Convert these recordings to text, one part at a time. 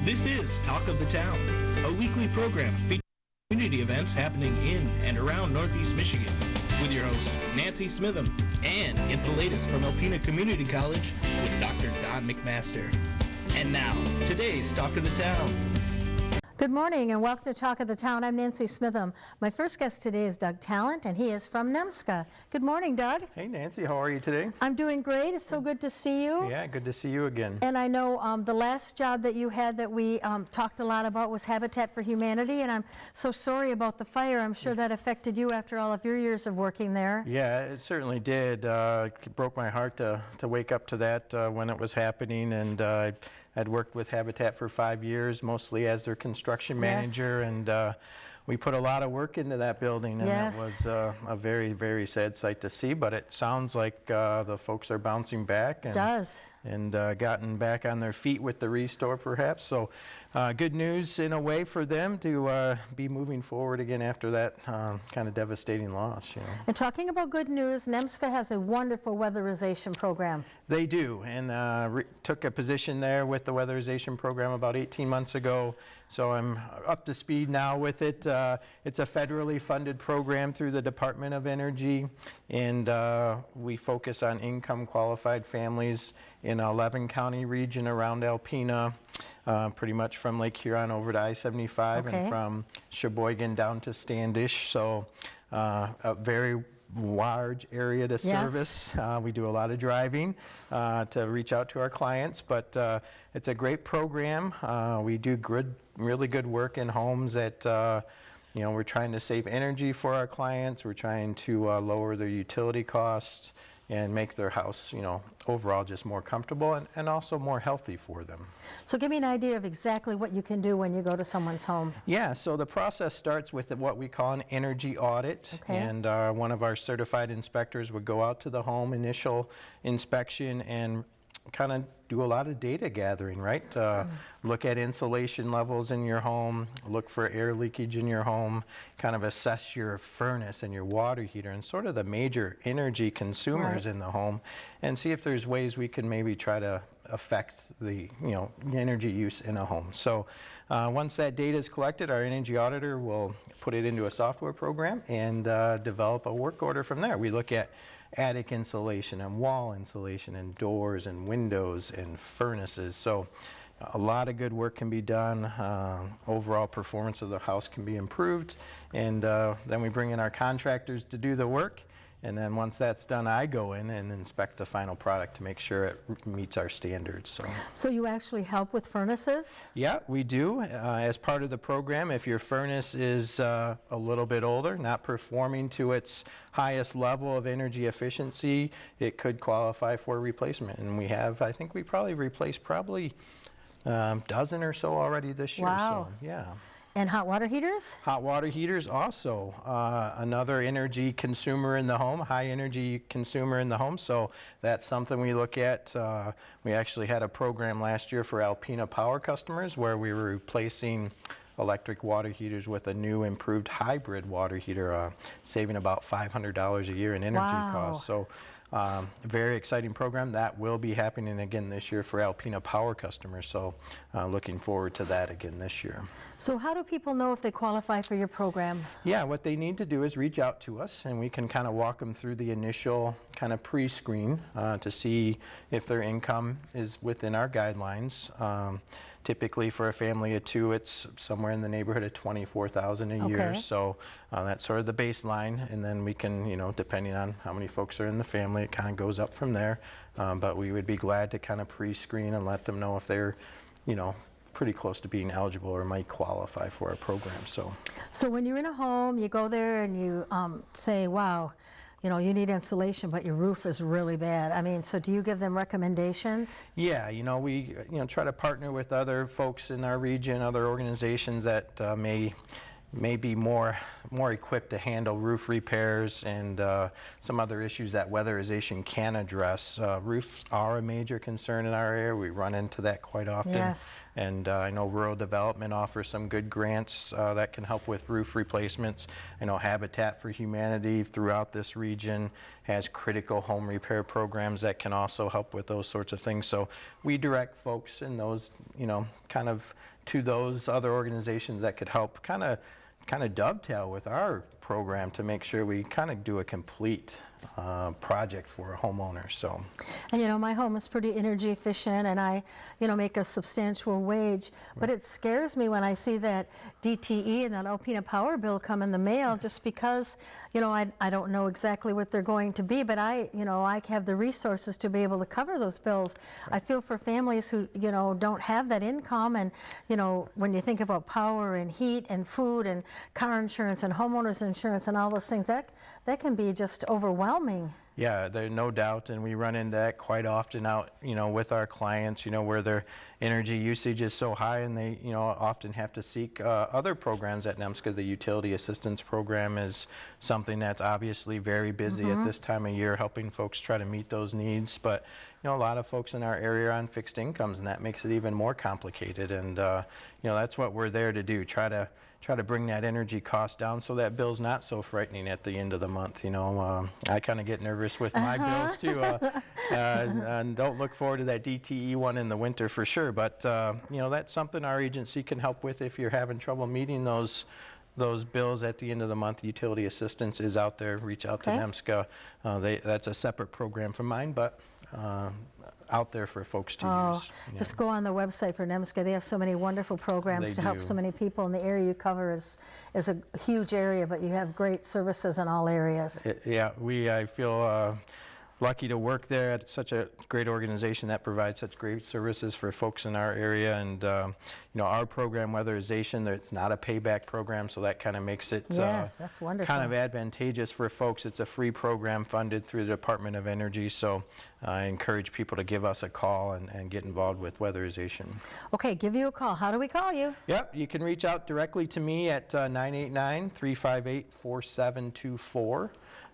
This is Talk of the Town, a weekly program featuring community events happening in and around Northeast Michigan, with your host, Nancy Smitham, and get the latest from Alpena Community College with Dr. Don McMaster. And now, today's Talk of the Town. Good morning and welcome to Talk of the Town. I'm Nancy Smitham. My first guest today is Doug Talent, and he is from NEMSCA. Good morning, Doug. Hey, Nancy. How are you today? I'm doing great. It's so good to see you. Yeah, good to see you again. And I know the last job that you had that we talked a lot about was Habitat for Humanity, and I'm so sorry about the fire. I'm sure that affected you after all of your years of working there. Yeah, it certainly did. It broke my heart to wake up to that when it was happening, and I'd worked with Habitat for 5 years, mostly as their construction manager, and we put a lot of work into that building, and it was a very, very sad sight to see, but it sounds like the folks are bouncing back. And, it does. And gotten back on their feet with the restore, perhaps. So good news in a way for them to be moving forward again after that kind of devastating loss. You know. And talking about good news, NEMSCA has a wonderful weatherization program. They do, and took a position there with the weatherization program about 18 months ago. So I'm up to speed now with it. It's a federally funded program through the Department of Energy, and we focus on income qualified families in 11 county region around Alpena, pretty much from Lake Huron over to I-75 and from Sheboygan down to Standish. So a very large area to service. We do a lot of driving to reach out to our clients, but it's a great program. We do really good work in homes that you know, we're trying to save energy for our clients. We're trying to lower their utility costs and make their house, you know, overall just more comfortable and also more healthy for them. So give me an idea of exactly what you can do when you go to someone's home. Yeah, so the process starts with what we call an energy audit, and one of our certified inspectors would go out to the home, initial inspection, and kind of do a lot of data gathering, right? Look at insulation levels in your home, look for air leakage in your home, kind of assess your furnace and your water heater and sort of the major energy consumers in the home, and see if there's ways we can maybe try to affect the energy use in a home. So once that data is collected, our energy auditor will put it into a software program and develop a work order from there. We look at attic insulation and wall insulation and doors and windows and furnaces. So a lot of good work can be done. Overall performance of the house can be improved, and then we bring in our contractors to do the work. And then once that's done, I go in and inspect the final product to make sure it meets our standards. So you actually help with furnaces? Yeah, we do. As part of the program, if your furnace is a little bit older, not performing to its highest level of energy efficiency, it could qualify for replacement. And we have, I think we probably replaced a dozen or so already this year. Wow. So, yeah. And hot water heaters? Hot water heaters also another energy consumer in the home, high energy consumer in the home. So that's something we look at. We actually had a program last year for Alpena Power customers where we were replacing electric water heaters with a new improved hybrid water heater, saving about $500 a year in energy costs. So very exciting program. That will be happening again this year for Alpena Power customers, so looking forward to that again this year. So how do people know if they qualify for your program? Yeah, what they need to do is reach out to us, and we can kind of walk them through the initial kind of pre-screen to see if their income is within our guidelines. Typically for a family of two, it's somewhere in the neighborhood of $24,000 a year. So that's sort of the baseline, and then we can, depending on how many folks are in the family, it kind of goes up from there. But we would be glad to kind of pre-screen and let them know if they're, pretty close to being eligible or might qualify for our program. So when you're in a home, you go there and you say, wow, you need insulation, but your roof is really bad. I mean, so do you give them recommendations? Yeah, we try to partner with other folks in our region, other organizations that may be more equipped to handle roof repairs and some other issues that weatherization can address. Roofs are a major concern in our area. We run into that quite often. Yes. And I know Rural Development offers some good grants that can help with roof replacements. I know Habitat for Humanity throughout this region has critical home repair programs that can also help with those sorts of things. So we direct folks in those, kind of to those other organizations that could help kind of dovetail with our program to make sure we kind of do a complete project for a homeowner. So, and my home is pretty energy efficient, and I make a substantial wage, but it scares me when I see that DTE and that Alpena Power bill come in the mail, just because I don't know exactly what they're going to be, but I have the resources to be able to cover those bills. I feel for families who don't have that income, and when you think about power and heat and food and car insurance and homeowners insurance and all those things, that can be just overwhelming. Yeah, there's no doubt, and we run into that quite often out, with our clients, where their energy usage is so high, and they, often have to seek other programs at NEMSCA. The Utility Assistance Program is something that's obviously very busy at this time of year, helping folks try to meet those needs. But a lot of folks in our area are on fixed incomes, and that makes it even more complicated. And that's what we're there to do. Try to bring that energy cost down so that bill's not so frightening at the end of the month. I kind of get nervous with my bills too, and don't look forward to that DTE one in the winter for sure. But that's something our agency can help with if you're having trouble meeting those bills at the end of the month. Utility Assistance is out there. Reach out to NEMSCA. That's a separate program from mine, but out there for folks to use. Just go on the website for NEMSCA. They have so many wonderful programs to help so many people, and the area you cover is a huge area, but you have great services in all areas. I feel lucky to work there at such a great organization that provides such great services for folks in our area. And our program, Weatherization, it's not a payback program, so that kind of makes it that's wonderful. Kind of advantageous for folks. It's a free program funded through the Department of Energy, so I encourage people to give us a call and get involved with Weatherization. Okay, give you a call. How do we call you? Yep, you can reach out directly to me at 989-358-4724.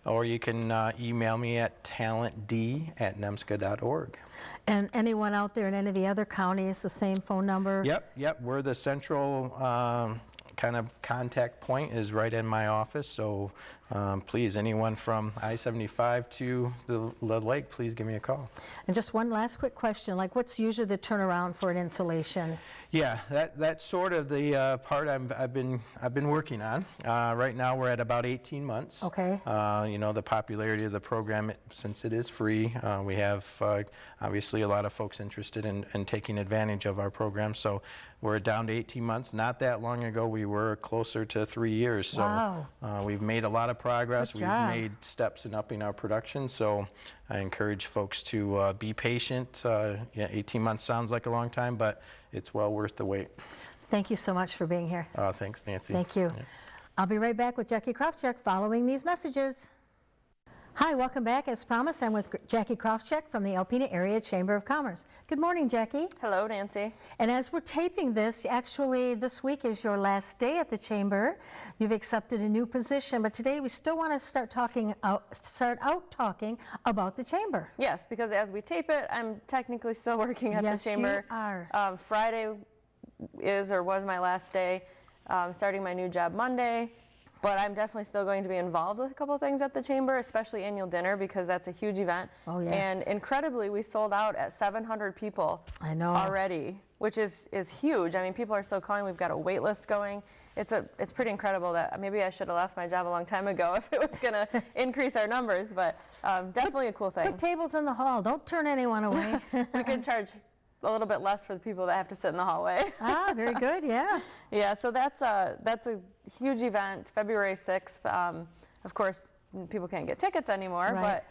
Or you can email me at talentd@nemsca.org. And anyone out there in any of the other counties, the same phone number? Yep. We're the central kind of contact point is right in my office. So please, anyone from I-75 to the lake, please give me a call. And just one last quick question, what's usually the turnaround for an installation? Yeah, that's sort of the part I've been working on. Right now we're at about 18 months. Okay. The popularity of the program, since it is free, we have obviously a lot of folks interested in taking advantage of our program. So we're down to 18 months. Not that long ago we were closer to 3 years. So wow. We've made a lot of progress. Good job. We've made steps in upping our production. So I encourage folks to be patient. 18 months sounds like a long time, but it's well worth the wait. Thank you so much for being here. Thanks, Nancy. Thank you. Yeah. I'll be right back with Jackie Krofchuk following these messages. Hi, welcome back. As promised, I'm with Jackie Krofchuk from the Alpena Area Chamber of Commerce. Good morning, Jackie. Hello, Nancy. And as we're taping this, actually this week is your last day at the Chamber. You've accepted a new position, but today we still want to start out talking about the Chamber. Yes, because as we tape it, I'm technically still working at the Chamber. Yes, you are. Friday was my last day, starting my new job Monday. But I'm definitely still going to be involved with a couple of things at the Chamber, especially annual dinner, because that's a huge event. Oh, yes. And incredibly, we sold out at 700 people already, which is huge. I mean, people are still calling. We've got a wait list going. It's pretty incredible that maybe I should have left my job a long time ago if it was going to increase our numbers, but definitely a cool thing. Put tables in the hall. Don't turn anyone away. We can charge a little bit less for the people that have to sit in the hallway. Very good, yeah. Yeah, so that's a huge event, February 6th. Of course, people can't get tickets anymore, but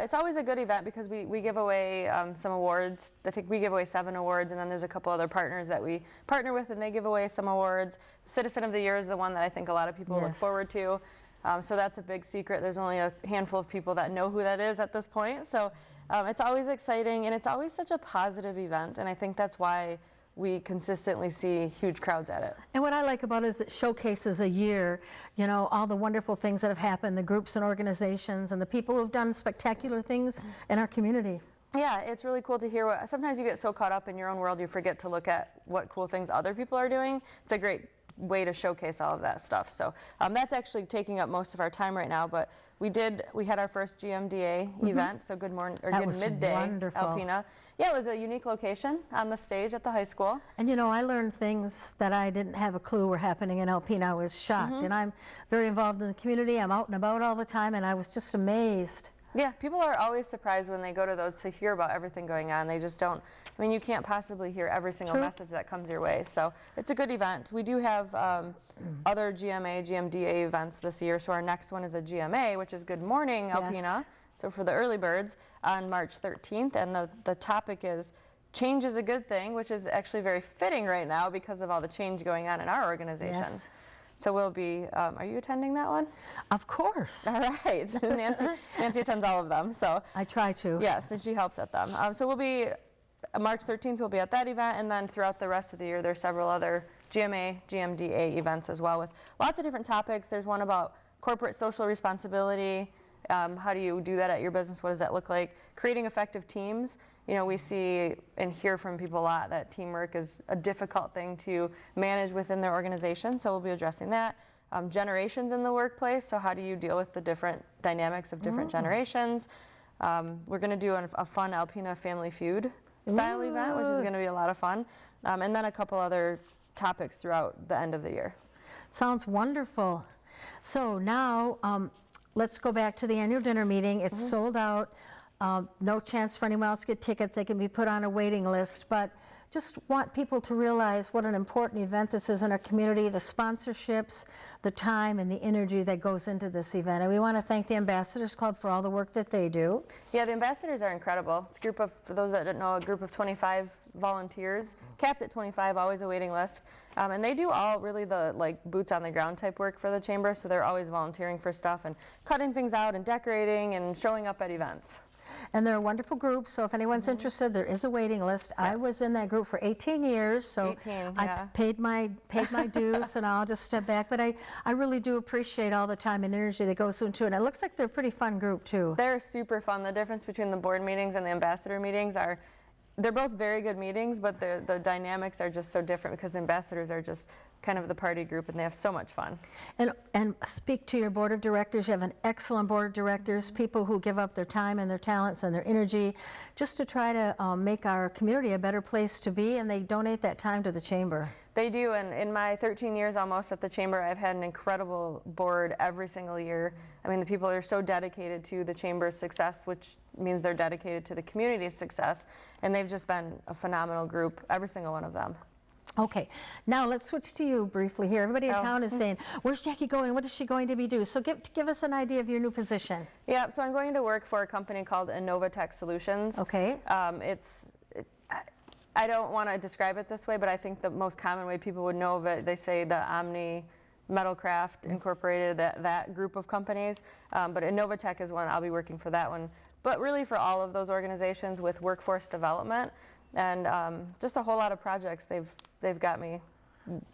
it's always a good event because we give away some awards. I think we give away 7 awards, and then there's a couple other partners that we partner with, and they give away some awards. Citizen of the Year is the one that I think a lot of people look forward to. So that's a big secret. There's only a handful of people that know who that is at this point. So it's always exciting, and it's always such a positive event, and I think that's why we consistently see huge crowds at it. And what I like about it is it showcases a year, all the wonderful things that have happened, the groups and organizations, and the people who have done spectacular things in our community. Yeah, it's really cool to hear sometimes you get so caught up in your own world you forget to look at what cool things other people are doing. It's a great way to showcase all of that stuff. So that's actually taking up most of our time right now, but we had our first GMDA event, so good morning, or That good was midday, wonderful. Alpena. Yeah, it was a unique location on the stage at the high school. And you know, I learned things that I didn't have a clue were happening in Alpena. I was shocked, and I'm very involved in the community. I'm out and about all the time, and I was just amazed. Yeah, people are always surprised when they go to those to hear about everything going on. They just don't, I mean, you can't possibly hear every single True. message that comes your way. So it's a good event. We do have other GMA, GMDA events this year. So our next one is a GMA, which is Good Morning Yes. Alpena. So for the early birds on March 13th. And the topic is change is a good thing, which is actually very fitting right now because of all the change going on in our organization. Yes. So we'll be, are you attending that one? Of course. All right. Nancy attends all of them. So I try to. yes, and she helps at them. So we'll be, March 13th, we'll be at that event, and then throughout the rest of the year, there's several other GMA, GMDA events as well with lots of different topics. There's one about corporate social responsibility. How do you do that at your business? What does that look like? Creating effective teams. You know, we see and hear from people a lot that teamwork is a difficult thing to manage within their organization, so we'll be addressing that. Generations in the workplace, so how do you deal with the different dynamics of different generations? We're going to do a fun Alpena Family Feud style event, which is going to be a lot of fun. And then a couple other topics throughout the end of the year. Sounds wonderful. So now, let's go back to the annual dinner meeting. It's sold out. No chance for anyone else to get tickets. They can be put on a waiting list, but just want people to realize what an important event this is in our community, the sponsorships, the time, and the energy that goes into this event. And we want to thank the Ambassadors Club for all the work that they do. Yeah, the ambassadors are incredible. It's a group of, for those that don't know, a group of 25 volunteers, capped at 25, always a waiting list. And they do all really the like boots on the ground type work for the chamber, so they're always volunteering for stuff and cutting things out and decorating and showing up at events. And they're a wonderful group, so if anyone's interested, there is a waiting list. I was in that group for 18 years, so 18, I yeah. paid my dues, and I'll just step back. But I really do appreciate all the time and energy that goes into it. And it looks like they're a pretty fun group, too. They're super fun. The difference between the board meetings and the ambassador meetings are, they're both very good meetings, but the dynamics are just so different because the ambassadors are just kind of the party group and they have so much fun. And speak to your board of directors. You have an excellent board of directors, people who give up their time and their talents and their energy just to try to make our community a better place to be, and they donate that time to the chamber. They do, and in my 13 years almost at the chamber, I've had an incredible board every single year. I mean, the people are so dedicated to the chamber's success, which means they're dedicated to the community's success, and they've just been a phenomenal group, every single one of them. Okay, now let's switch to you briefly here. Everybody in town is saying, where's Jackie going? What is she going to be doing? So give us an idea of your new position. Yeah, so I'm going to work for a company called Innovatech Solutions. Okay. I don't want to describe it this way, but I think the most common way people would know of it, they say the Omni Metalcraft Incorporated, that group of companies. But Innovatech is one, I'll be working for that one. But really for all of those organizations with workforce development and just a whole lot of projects they've got me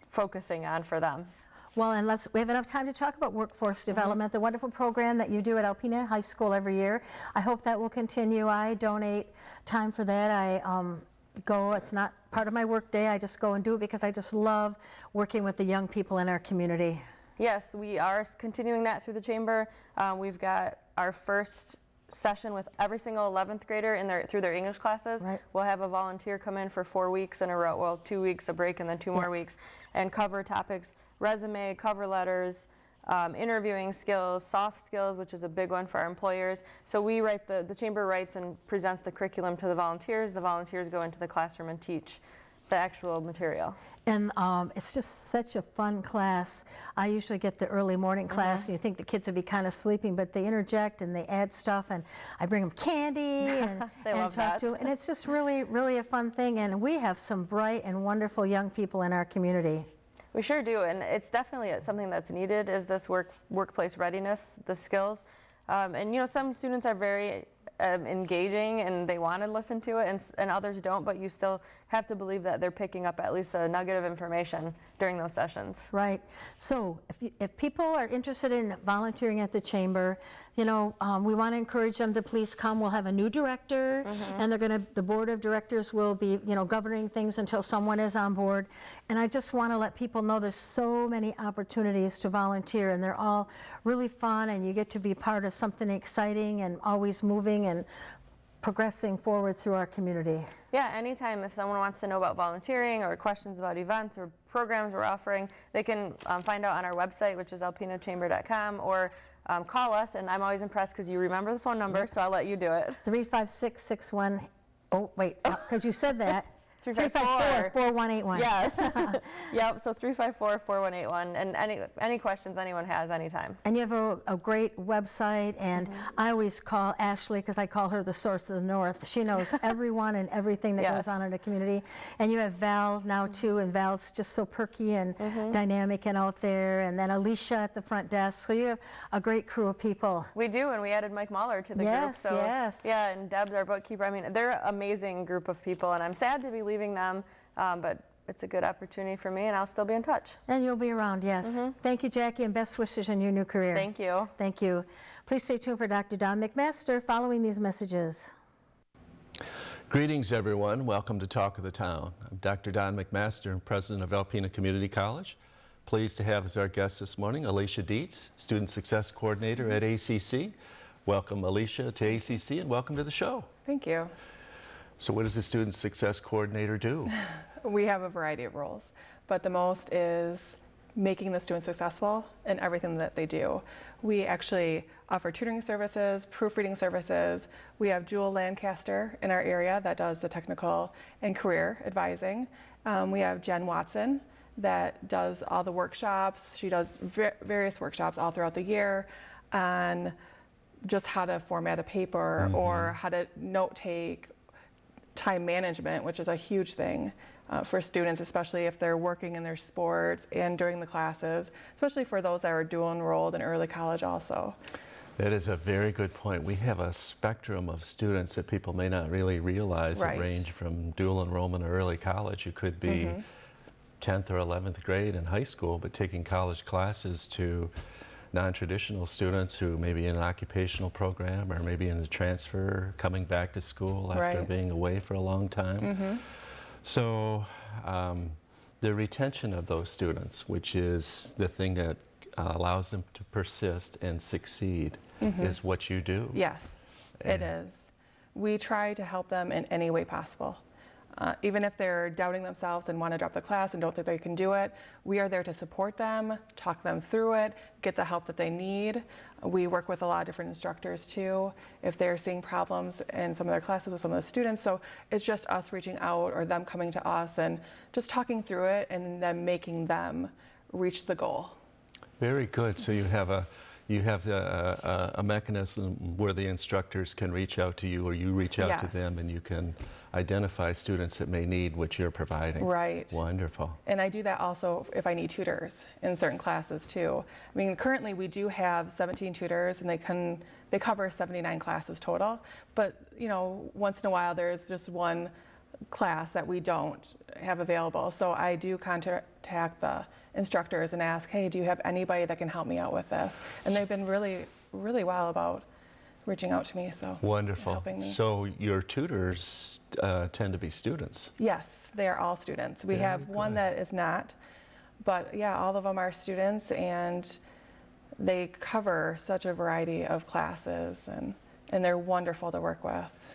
focusing on for them. Well, and we have enough time to talk about workforce development, the wonderful program that you do at Alpena High School every year. I hope that will continue. I donate time for that. I go, it's not part of my work day, I just go and do it because I just love working with the young people in our community. Yes, we are continuing that through the chamber. We've got our first session with every single 11th grader through their English classes. Right. We'll have a volunteer come in for 4 weeks in a row, well, 2 weeks, a break, and then 2 more weeks, and cover topics, resume, cover letters, interviewing skills, soft skills, which is a big one for our employers. So we write, the chamber writes and presents the curriculum to the volunteers go into the classroom and teach the actual material. And it's just such a fun class. I usually get the early morning class, and you think the kids would be kind of sleeping, but they interject and they add stuff, and I bring them candy and, and talk to them. And it's just really, really a fun thing. And we have some bright and wonderful young people in our community. We sure do, and it's definitely something that's needed is this workplace readiness, the skills. And you know, some students are very engaging and they want to listen to it, and others don't, but you still have to believe that they're picking up at least a nugget of information during those sessions. Right. So if people are interested in volunteering at the chamber, we want to encourage them to please come. We'll have a new director, and the board of directors will be, governing things until someone is on board. And I just want to let people know there's so many opportunities to volunteer, and they're all really fun, and you get to be part of something exciting and always moving and progressing forward through our community. Yeah, anytime if someone wants to know about volunteering or questions about events or programs we're offering, they can find out on our website, which is alpenachamber.com, or call us. And I'm always impressed because you remember the phone number, so I'll let you do it. 356-61, oh, wait, because you said that. 354-4181. Yes. Yep, so 354-4181. And any questions anyone has anytime. And you have a great website, and I always call Ashley, because I call her the source of the North. She knows everyone and everything that goes on in the community. And you have Val now too, and Val's just so perky and dynamic and out there. And then Alicia at the front desk. So you have a great crew of people. We do, and we added Mike Mahler to the group. So, yeah, and Deb's our bookkeeper. I mean, they're an amazing group of people, and I'm sad to be leaving them, but it's a good opportunity for me, and I'll still be in touch. And you'll be around, yes. Thank you, Jackie, and best wishes in your new career. Thank you. Thank you. Please stay tuned for Dr. Don McMaster following these messages. Greetings, everyone. Welcome to Talk of the Town. I'm Dr. Don McMaster, and president of Alpena Community College. Pleased to have as our guest this morning Alicia Dietz, Student Success Coordinator at ACC. Welcome, Alicia, to ACC, and welcome to the show. Thank you. So what does the Student Success Coordinator do? We have a variety of roles, but the most is making the students successful in everything that they do. We actually offer tutoring services, proofreading services. We have Jewel Lancaster in our area that does the technical and career advising. We have Jen Watson that does all the workshops. She does various workshops all throughout the year on just how to format a paper or how to note take, time management, which is a huge thing for students, especially if they're working in their sports and during the classes, especially for those that are dual enrolled in early college also. That is a very good point. We have a spectrum of students that people may not really realize that range from dual enrollment or early college. You could be 10th or 11th grade in high school, but taking college classes, to non-traditional students who may be in an occupational program or maybe in a transfer, coming back to school after being away for a long time. So the retention of those students, which is the thing that allows them to persist and succeed, is what you do. Yes, it is. We try to help them in any way possible. Even if they're doubting themselves and want to drop the class and don't think they can do it, we are there to support them, talk them through it, get the help that they need. We work with a lot of different instructors too, if they're seeing problems in some of their classes with some of the students. So it's just us reaching out or them coming to us and just talking through it and then making them reach the goal. Very good. So you have a mechanism where the instructors can reach out to you, or you reach out to them, and you can identify students that may need what you're providing. Right. Wonderful. And I do that also if I need tutors in certain classes too. I mean, currently we do have 17 tutors, and they cover 79 classes total. But once in a while there's just one class that we don't have available. So I do contact the instructors and ask, hey, do you have anybody that can help me out with this? And they've been really, really well about reaching out to me, so wonderful. Helping me. So your tutors tend to be students? Yes, they are all students. We have one that is not, but yeah, all of them are students, and they cover such a variety of classes, and they're wonderful to work with.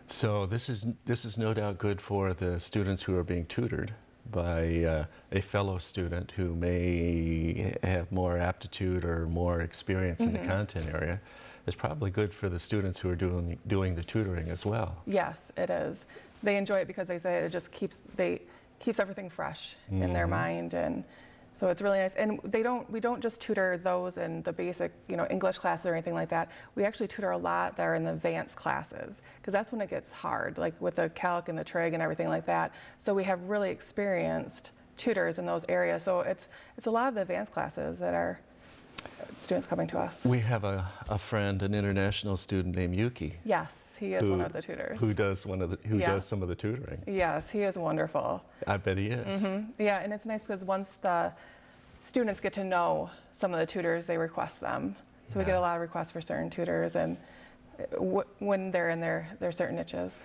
So this is no doubt good for the students who are being tutored by a fellow student who may have more aptitude or more experience in the content area. It's probably good for the students who are doing the tutoring as well. Yes, it is. They enjoy it because they say it just keeps everything fresh in their mind, and so it's really nice. And we don't just tutor those in the basic, English classes or anything like that. We actually tutor a lot that are in the advanced classes, because that's when it gets hard, like with the calc and the trig and everything like that. So we have really experienced tutors in those areas. So it's a lot of the advanced classes that are students coming to us. We have a friend, an international student named Yuki. Yes, he is one of the tutors. Who does some of the tutoring? Yes, he is wonderful. I bet he is. Yeah, and it's nice because once the students get to know some of the tutors, they request them. So we get a lot of requests for certain tutors, and when they're in their certain niches.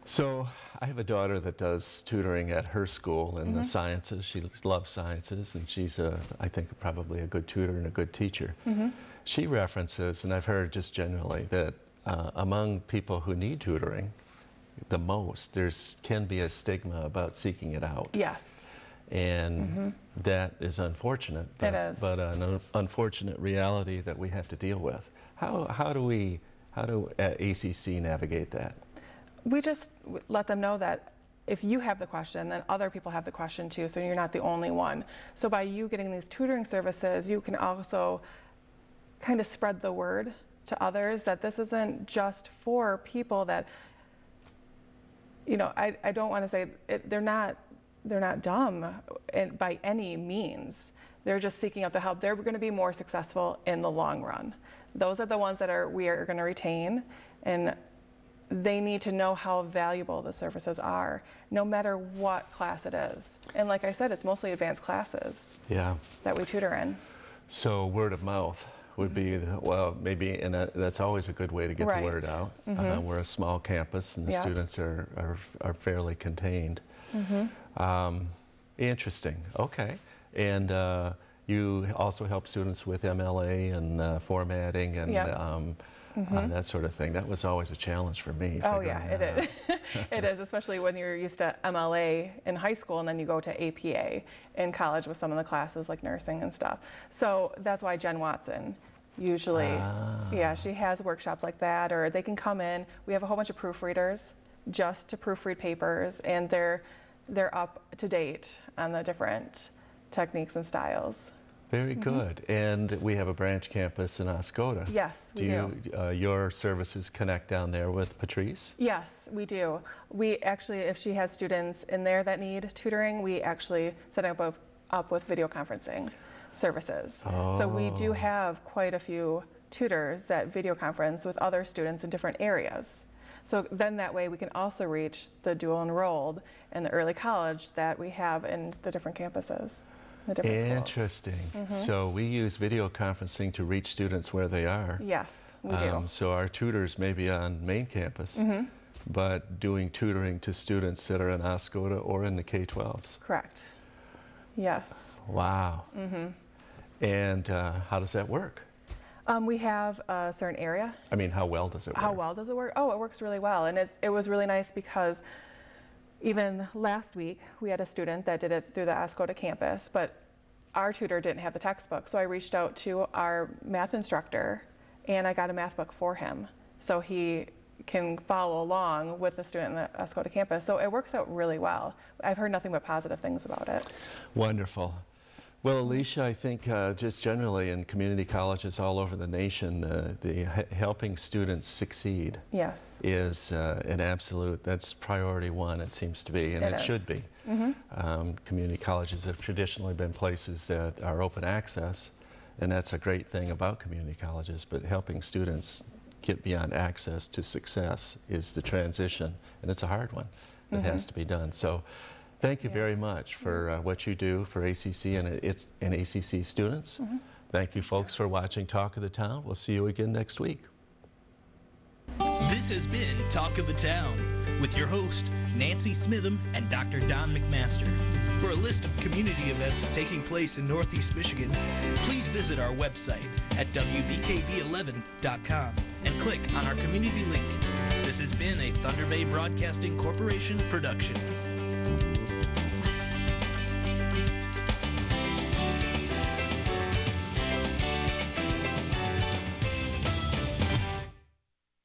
So I have a daughter that does tutoring at her school in the sciences. She loves sciences, and she's, I think, probably a good tutor and a good teacher. She references, and I've heard just generally, that among people who need tutoring the most, there can be a stigma about seeking it out. Yes. And that is unfortunate. It is. But an unfortunate reality that we have to deal with. How do ACC navigate that? We just let them know that if you have the question, then other people have the question too, so you're not the only one. So by you getting these tutoring services, you can also kind of spread the word to others that this isn't just for people that, you know, I don't want to say they're not dumb by any means. They're just seeking out the help. They're going to be more successful in the long run. Those are the ones that we are going to retain, and they need to know how valuable the services are, no matter what class it is. And like I said, it's mostly advanced classes that we tutor in. So word of mouth would be, well, maybe, and that's always a good way to get the word out. We're a small campus, and the students are fairly contained. Interesting. Okay. And you also help students with MLA and formatting and that sort of thing. That was always a challenge for me. Oh yeah, it is. It is, especially when you're used to MLA in high school and then you go to APA in college with some of the classes like nursing and stuff. So that's why Jen Watson usually, she has workshops like that, or they can come in. We have a whole bunch of proofreaders just to proofread papers, and they're up to date on the different techniques and styles. Very good. And we have a branch campus in Oscoda. Yes, we do. Your services connect down there with Patrice? Yes, we do. We actually, if she has students in there that need tutoring, we actually set up with video conferencing services. So we do have quite a few tutors that video conference with other students in different areas. So then that way we can also reach the dual enrolled and the early college that we have in the different campuses. Interesting. So we use video conferencing to reach students where they are. Yes, we do. So our tutors may be on main campus, but doing tutoring to students that are in Oscoda or in the K-12s. Correct. Yes. Wow. And how does that work? We have a certain area. I mean, how well does it work? How well does it work? Oh, it works really well. And it was really nice because even last week, we had a student that did it through the Oscoda campus, but our tutor didn't have the textbook. So I reached out to our math instructor, and I got a math book for him, so he can follow along with the student in the Oscoda campus. So it works out really well. I've heard nothing but positive things about it. Wonderful. Well, Alicia, I think just generally in community colleges all over the nation, helping students succeed is an absolute, that's priority one, it seems to be, and it should be. Community colleges have traditionally been places that are open access, and that's a great thing about community colleges, but helping students get beyond access to success is the transition, and it's a hard one that has to be done. So. Thank you very much for what you do for ACC and ACC students. Thank you, folks, for watching Talk of the Town. We'll see you again next week. This has been Talk of the Town with your host, Nancy Smitham and Dr. Don McMaster. For a list of community events taking place in Northeast Michigan, please visit our website at WBKB11.com and click on our community link. This has been a Thunder Bay Broadcasting Corporation production.